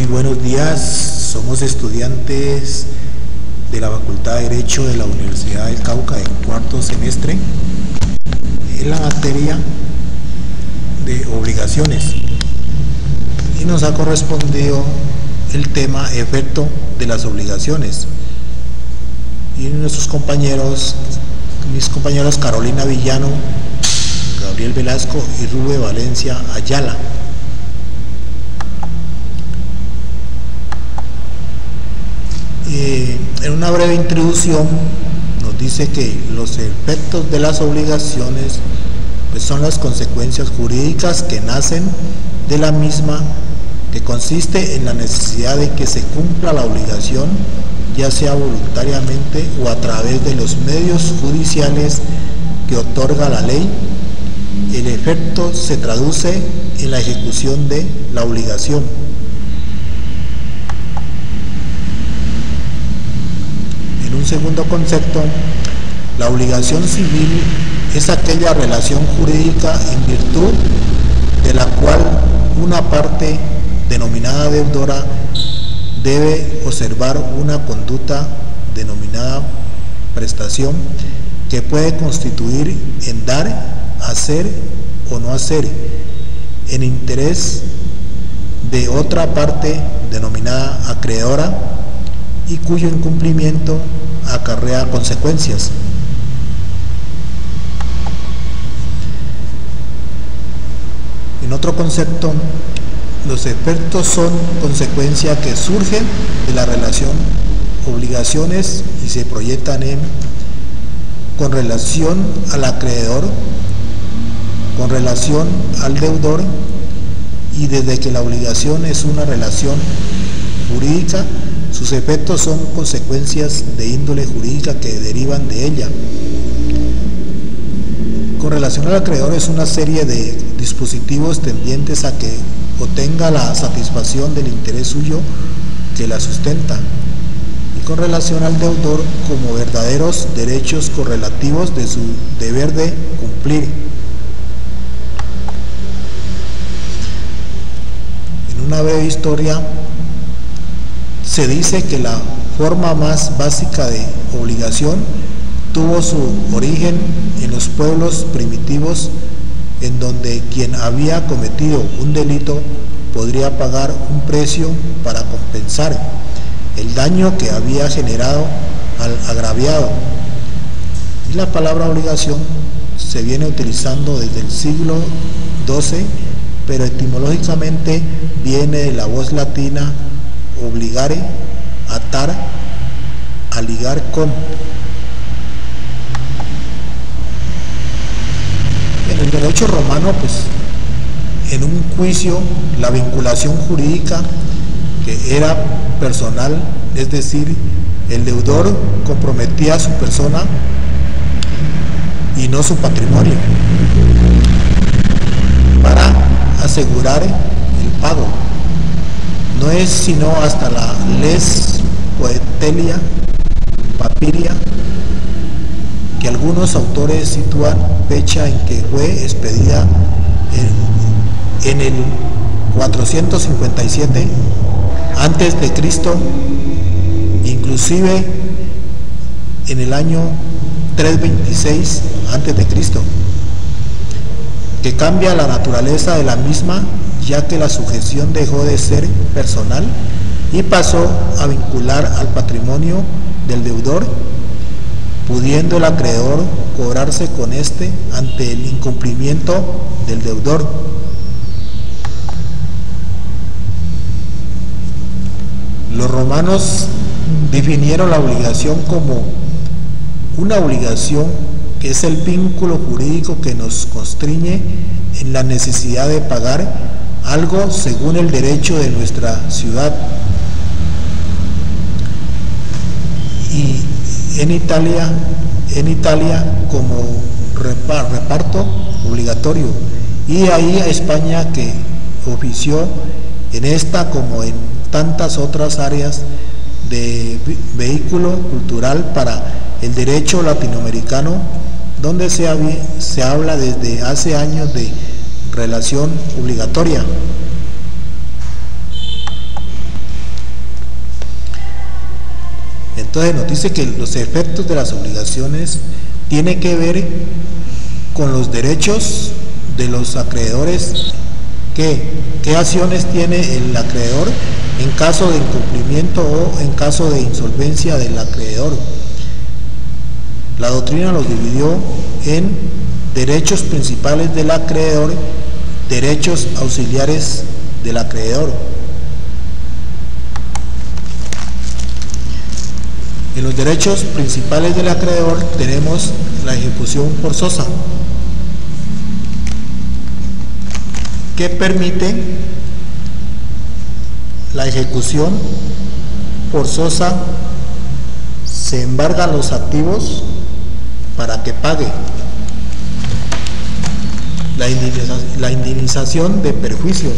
Muy buenos días, somos estudiantes de la Facultad de Derecho de la Universidad del Cauca en cuarto semestre en la materia de obligaciones y nos ha correspondido el tema efecto de las obligaciones y nuestros compañeros, mis compañeros Carolina Villano, Gabriel Velasco y Rubén Valencia Ayala. En una breve introducción nos dice que los efectos de las obligaciones pues son las consecuencias jurídicas que nacen de la misma, que consiste en la necesidad de que se cumpla la obligación, ya sea voluntariamente o a través de los medios judiciales que otorga la ley. El efecto se traduce en la ejecución de la obligación. Un segundo concepto, la obligación civil es aquella relación jurídica en virtud de la cual una parte denominada deudora debe observar una conducta denominada prestación que puede constituir en dar, hacer o no hacer en interés de otra parte denominada acreedora y cuyo incumplimiento acarrea consecuencias. En otro concepto, los efectos son consecuencias que surgen de la relación obligaciones y se proyectan con relación al acreedor, con relación al deudor, y desde que la obligación es una relación jurídica, sus efectos son consecuencias de índole jurídica que derivan de ella. Con relación al acreedor es una serie de dispositivos tendientes a que obtenga la satisfacción del interés suyo que la sustenta. Y con relación al deudor como verdaderos derechos correlativos de su deber de cumplir. En una breve historia, se dice que la forma más básica de obligación tuvo su origen en los pueblos primitivos, en donde quien había cometido un delito podría pagar un precio para compensar el daño que había generado al agraviado. Y la palabra obligación se viene utilizando desde el siglo XII, pero etimológicamente viene de la voz latina obligare, atar, a ligar con. En el derecho romano, pues, en un juicio, la vinculación jurídica que era personal, es decir, el deudor comprometía a su persona y no su patrimonio para asegurar el pago. No es sino hasta la les poetelia papiria que algunos autores sitúan fecha en que fue expedida en el 457 antes de Cristo, inclusive en el año 326 antes de Cristo, que cambia la naturaleza de la misma, ya que la sujeción dejó de ser personal y pasó a vincular al patrimonio del deudor, pudiendo el acreedor cobrarse con éste ante el incumplimiento del deudor. Los romanos definieron la obligación como una obligación que es el vínculo jurídico que nos constriñe en la necesidad de pagar algo según el derecho de nuestra ciudad. Y en Italia como reparto obligatorio, y ahí a España, que ofició en esta como en tantas otras áreas de vehículo cultural para el derecho latinoamericano, donde se habla desde hace años de relación obligatoria. Entonces nos dice que los efectos de las obligaciones tienen que ver con los derechos de los acreedores. ¿Qué acciones tiene el acreedor en caso de incumplimiento o en caso de insolvencia del acreedor? La doctrina los dividió en derechos principales del acreedor, derechos auxiliares del acreedor. En los derechos principales del acreedor tenemos la ejecución forzosa, que permite la ejecución forzosa. Se embargan los activos para que pague. La indemnización de perjuicios.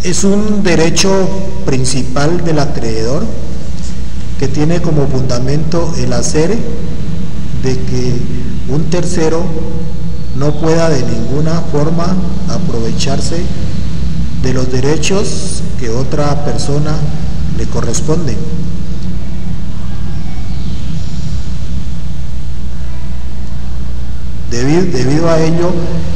Es un derecho principal del acreedor que tiene como fundamento el hacer de que un tercero no pueda de ninguna forma aprovecharse de los derechos que otra persona le corresponden. Debido a ello,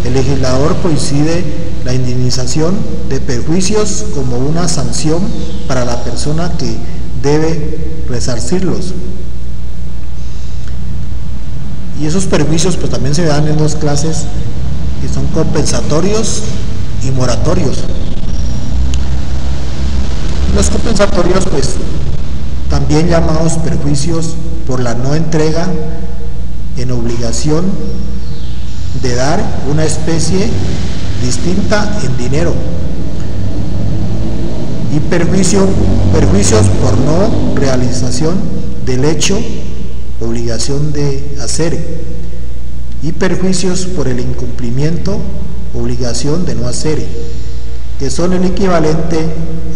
el legislador coincide la indemnización de perjuicios como una sanción para la persona que debe resarcirlos. Y esos perjuicios pues también se dan en dos clases, que son compensatorios y moratorios. Los compensatorios, pues también llamados perjuicios por la no entrega en obligación de dar una especie distinta en dinero, y perjuicios por no realización del hecho, obligación de hacer, y perjuicios por el incumplimiento, obligación de no hacer, que son el equivalente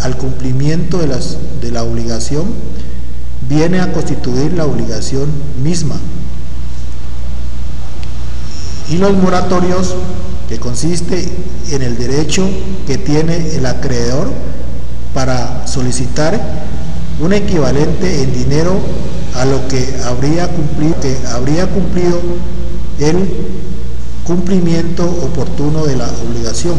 al cumplimiento de la obligación, viene a constituir la obligación misma. Y los moratorios, que consiste en el derecho que tiene el acreedor para solicitar un equivalente en dinero a lo que habría cumplido el cumplimiento oportuno de la obligación.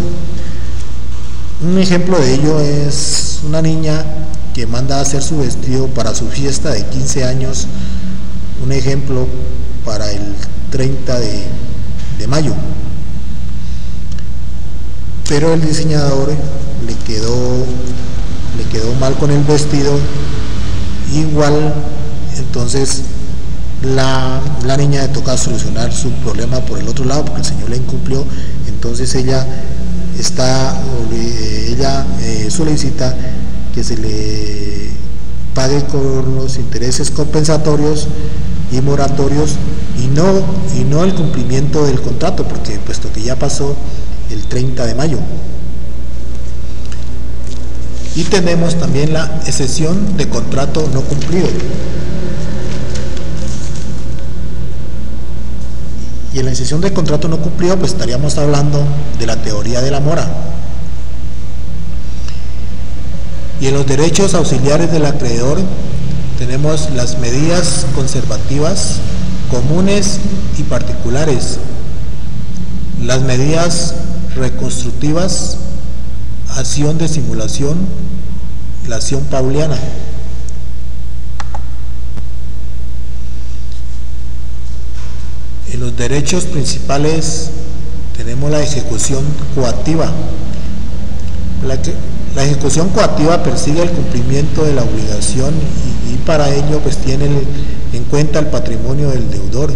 Un ejemplo de ello es una niña que manda a hacer su vestido para su fiesta de 15 años, un ejemplo para el 30 de mayo, pero el diseñador le quedó mal con el vestido, igual. Entonces la niña le toca solucionar su problema por el otro lado, porque el señor le incumplió. Entonces ella solicita que se le pague con los intereses compensatorios y moratorios, y no el cumplimiento del contrato, porque puesto que ya pasó el 30 de mayo. Y tenemos también la excepción de contrato no cumplido. Y en la excepción de contrato no cumplido, pues estaríamos hablando de la teoría de la mora. Y en los derechos auxiliares del acreedor tenemos las medidas conservativas, comunes y particulares, las medidas reconstructivas, acción de simulación, la acción pauliana. En los derechos principales tenemos la ejecución coactiva. La ejecución coactiva persigue el cumplimiento de la obligación y para ello pues tiene en cuenta el patrimonio del deudor,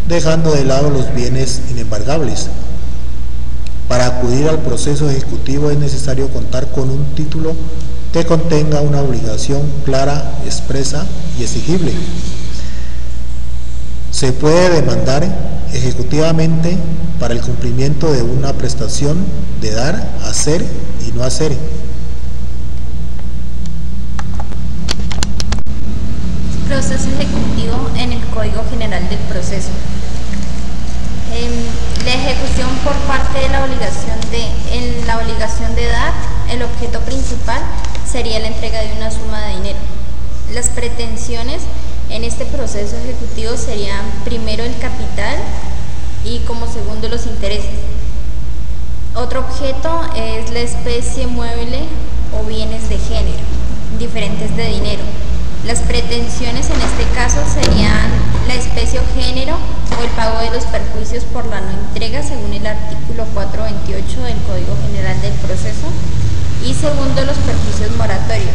dejando de lado los bienes inembargables. Para acudir al proceso ejecutivo es necesario contar con un título que contenga una obligación clara, expresa y exigible. Se puede demandar ejecutivamente para el cumplimiento de una prestación de dar, hacer y no hacer. Proceso ejecutivo en el Código General del Proceso. La ejecución por parte de la obligación de dar, el objeto principal sería la entrega de una suma de dinero. Las pretensiones en este proceso ejecutivo serían primero el capital y como segundo los intereses. Otro objeto es la especie mueble o bienes de género, diferentes de dinero. Las pretensiones en este caso serían la especie o género o el pago de los perjuicios por la no entrega según el artículo 428 del Código General del Proceso y segundo los perjuicios moratorios.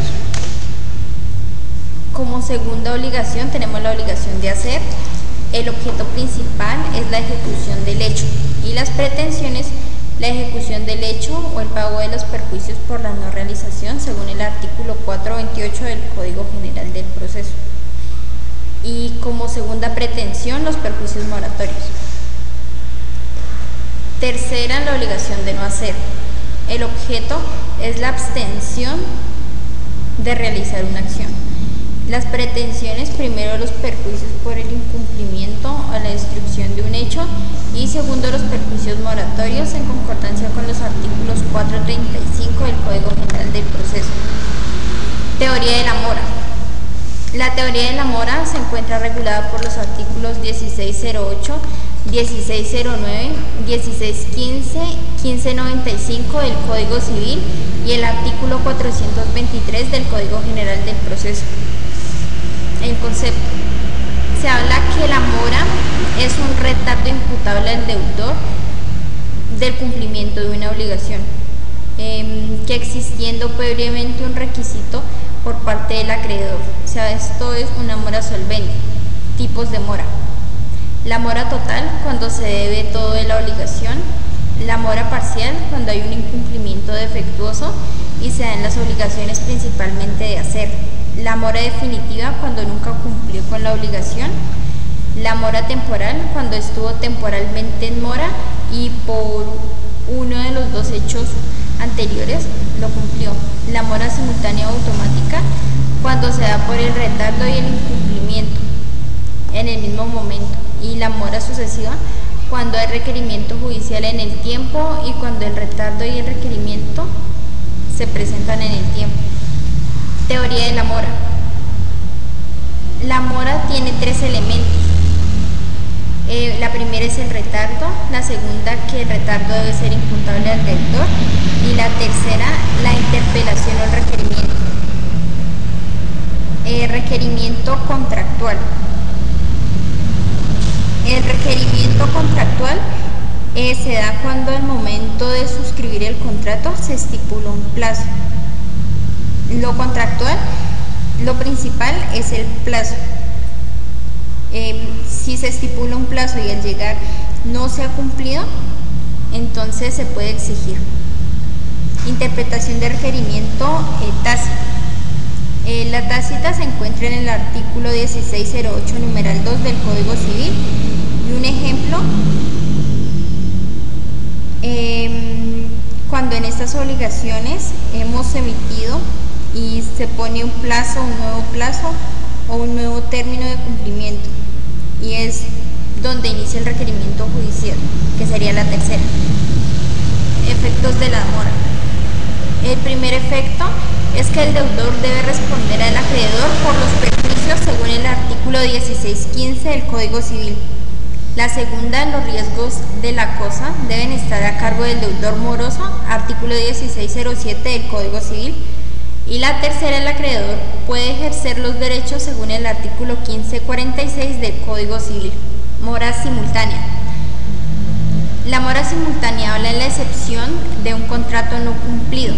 Como segunda obligación tenemos la obligación de hacer. El objeto principal es la ejecución del hecho y las pretensiones la ejecución del hecho o el pago de los perjuicios por la no realización según el artículo 428 del Código General del Proceso. Y como segunda pretensión, los perjuicios moratorios. Tercera, la obligación de no hacer. El objeto es la abstención de realizar una acción. Las pretensiones, primero los perjuicios por el incumplimiento o la destrucción de un hecho y segundo los perjuicios moratorios en concordancia con los artículos 435 del Código General del Proceso. Teoría de la mora. La teoría de la mora se encuentra regulada por los artículos 1608, 1609, 1615, 1595 del Código Civil y el artículo 423 del Código General del Proceso. En concepto, se habla que la mora es un retardo imputable al deudor del cumplimiento de una obligación, que existiendo previamente un requisito por parte del acreedor. O sea, esto es una mora solvente. Tipos de mora. La mora total, cuando se debe todo de la obligación. La mora parcial, cuando hay un incumplimiento defectuoso y se dan las obligaciones principalmente de hacer. La mora definitiva, cuando nunca cumplió con la obligación. La mora temporal, cuando estuvo temporalmente en mora y por uno de los dos hechos anteriores lo cumplió. La mora simultánea o automática, cuando se da por el retardo y el incumplimiento en el mismo momento. Y la mora sucesiva, cuando hay requerimiento judicial en el tiempo y cuando el retardo y el requerimiento se presentan en el tiempo. Teoría de la mora. La mora tiene tres elementos. La primera es el retardo, la segunda que el retardo debe ser imputable al deudor y la tercera la interpelación o el requerimiento. Requerimiento contractual. El requerimiento contractual se da cuando al momento de suscribir el contrato se estipula un plazo. Lo contractual, lo principal es el plazo. Si se estipula un plazo y al llegar no se ha cumplido, entonces se puede exigir. Interpretación de requerimiento tácito. La tácita se encuentra en el artículo 1608, numeral 2 del Código Civil. Y un ejemplo, cuando en estas obligaciones hemos emitido y se pone un plazo, un nuevo plazo o un nuevo término de cumplimiento, y es donde inicia el requerimiento judicial, que sería la tercera. Efectos de la mora. El primer efecto es que el deudor debe responder al acreedor por los perjuicios según el artículo 1615 del Código Civil. La segunda, los riesgos de la cosa deben estar a cargo del deudor moroso, artículo 1607 del Código Civil. Y la tercera, el acreedor puede ejercer los derechos según el artículo 1546 del Código Civil. Mora simultánea. La mora simultánea habla en la excepción de un contrato no cumplido.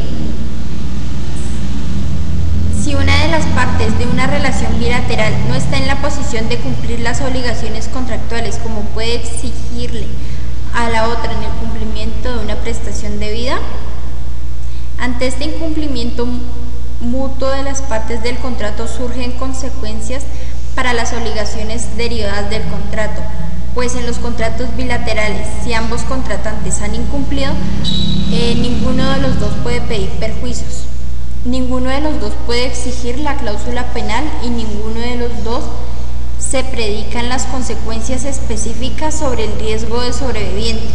Si una de las partes de una relación bilateral no está en la posición de cumplir las obligaciones contractuales, como puede exigirle a la otra en el cumplimiento de una prestación debida, ante este incumplimiento mutuo de las partes del contrato surgen consecuencias para las obligaciones derivadas del contrato, pues en los contratos bilaterales, si ambos contratantes han incumplido, ninguno de los dos puede pedir perjuicios, ninguno de los dos puede exigir la cláusula penal y ninguno de los dos se predican las consecuencias específicas sobre el riesgo de sobreviviente.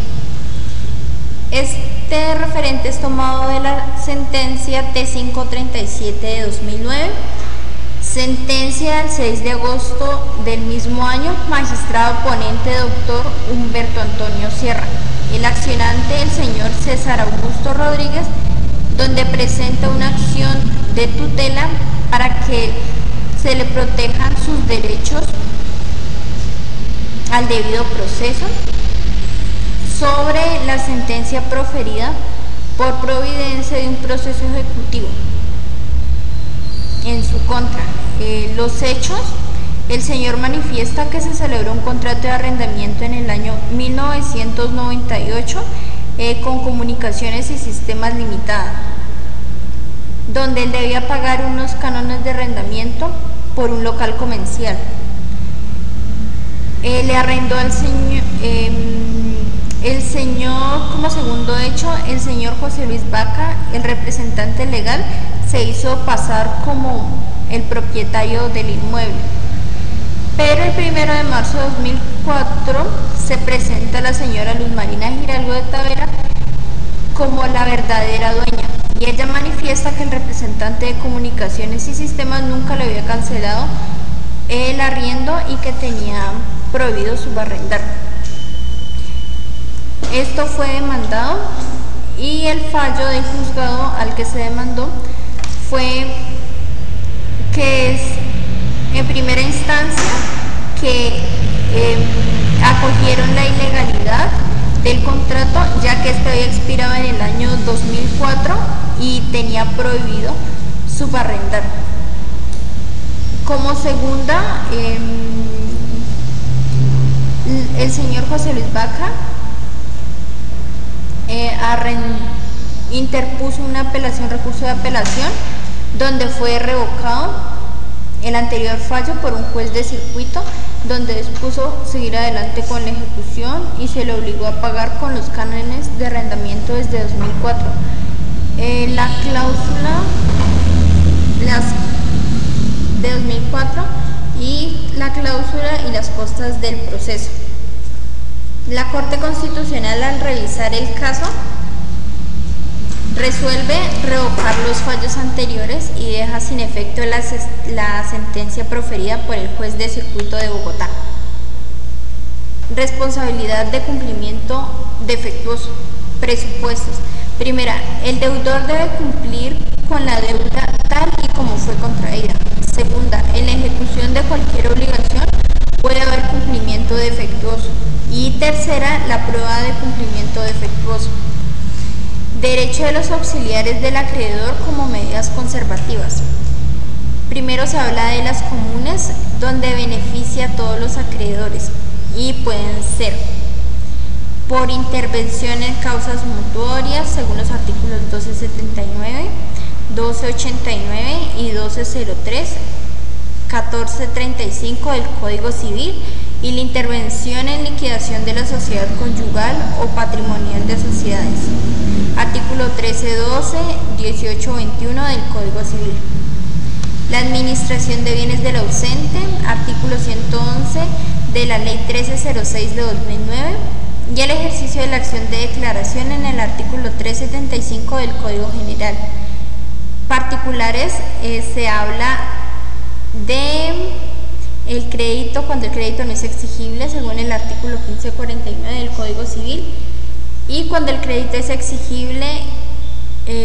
Este referente es tomado de la sentencia T537 de 2009, sentencia del 6 de agosto del mismo año, magistrado ponente doctor Humberto Antonio Sierra. El accionante, el señor César Augusto Rodríguez, donde presenta una acción de tutela para que se le protejan sus derechos al debido proceso sobre la sentencia proferida por providencia de un proceso ejecutivo en su contra. Los hechos: el señor manifiesta que se celebró un contrato de arrendamiento en el año 1998 con Comunicaciones y Sistemas Limitada, donde él debía pagar unos cánones de arrendamiento por un local comercial. Le arrendó al señor, como segundo hecho, el señor José Luis Vaca, el representante legal, se hizo pasar como el propietario del inmueble. Pero el 1 de marzo de 2004 se presenta la señora Luz Marina Giraldo de Tavera como la verdadera dueña, y ella manifiesta que el representante de Comunicaciones y Sistemas nunca le había cancelado el arriendo y que tenía prohibido subarrendar. Esto fue demandado y el fallo del juzgado al que se demandó fue que es, en primera instancia, que acogieron la ilegalidad del contrato, ya que este había expirado en el año 2004 y tenía prohibido subarrendar. Como segunda, el señor José Luis Vaca interpuso una apelación, recurso de apelación, donde fue revocado el anterior fallo por un juez de circuito, donde dispuso seguir adelante con la ejecución y se le obligó a pagar con los cánones de arrendamiento desde 2004. La cláusula de 2004 y la cláusula y las costas del proceso. La Corte Constitucional, al revisar el caso, resuelve revocar los fallos anteriores y deja sin efecto la sentencia proferida por el juez de circuito de Bogotá. Responsabilidad de cumplimiento defectuoso. Presupuestos. Primera, el deudor debe cumplir con la deuda tal y como fue contraída. Segunda, en la ejecución de cualquier obligación puede haber cumplimiento defectuoso. Y tercera, la prueba de cumplimiento defectuoso. Derecho de los auxiliares del acreedor como medidas conservativas. Primero se habla de las comunes, donde beneficia a todos los acreedores y pueden ser por intervención en causas mutuarias, según los artículos 1279, 1289 y 1203, 1435 del Código Civil, y la intervención en liquidación de la sociedad conyugal o patrimonial de sociedades, artículo 1312, 1821 del Código Civil. La administración de bienes del ausente, artículo 111 de la Ley 1306 de 2009, y el ejercicio de la acción de declaración en el artículo 375 del Código General. Particulares, se habla de el crédito cuando el crédito no es exigible, según el artículo 1549 del Código Civil, y cuando el crédito es exigible,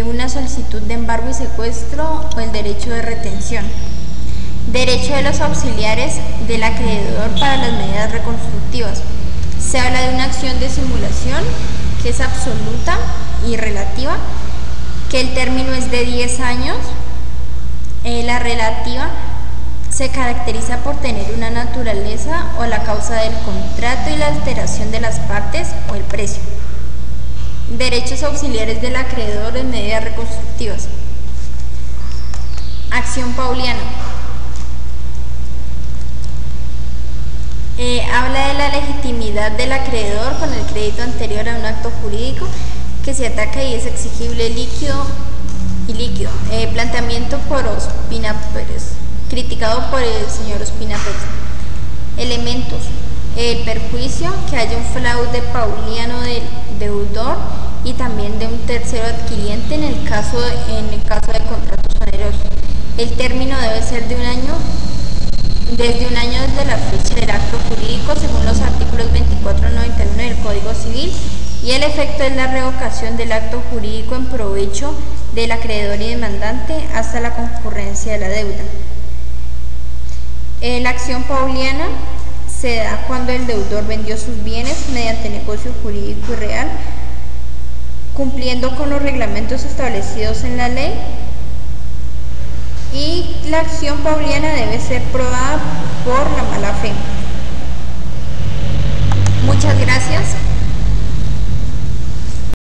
una solicitud de embargo y secuestro o el derecho de retención. Derecho de los auxiliares del acreedor para las medidas reconstructivas. Se habla de una acción de simulación que es absoluta y relativa, que el término es de 10 años. La relativa se caracteriza por tener una naturaleza o la causa del contrato y la alteración de las partes o el precio. Derechos auxiliares del acreedor en medidas reconstructivas. Acción pauliana. Habla de la legitimidad del acreedor con el crédito anterior a un acto jurídico que se ataca y es exigible líquido y líquido. Planteamiento por Ospina Pérez, criticado por el señor Ospina Pérez. Elementos: el perjuicio, que haya un fraude pauliano del deudor y también de un tercero adquiriente en el caso de contratos onerosos. El término debe ser de un año, desde un año desde la fecha del acto jurídico, según los artículos 24 y 91 del Código Civil, y el efecto es la revocación del acto jurídico en provecho del acreedor y demandante hasta la concurrencia de la deuda. La acción pauliana se da cuando el deudor vendió sus bienes mediante negocio jurídico y real, cumpliendo con los reglamentos establecidos en la ley, y la acción pauliana debe ser probada por la mala fe. Muchas gracias.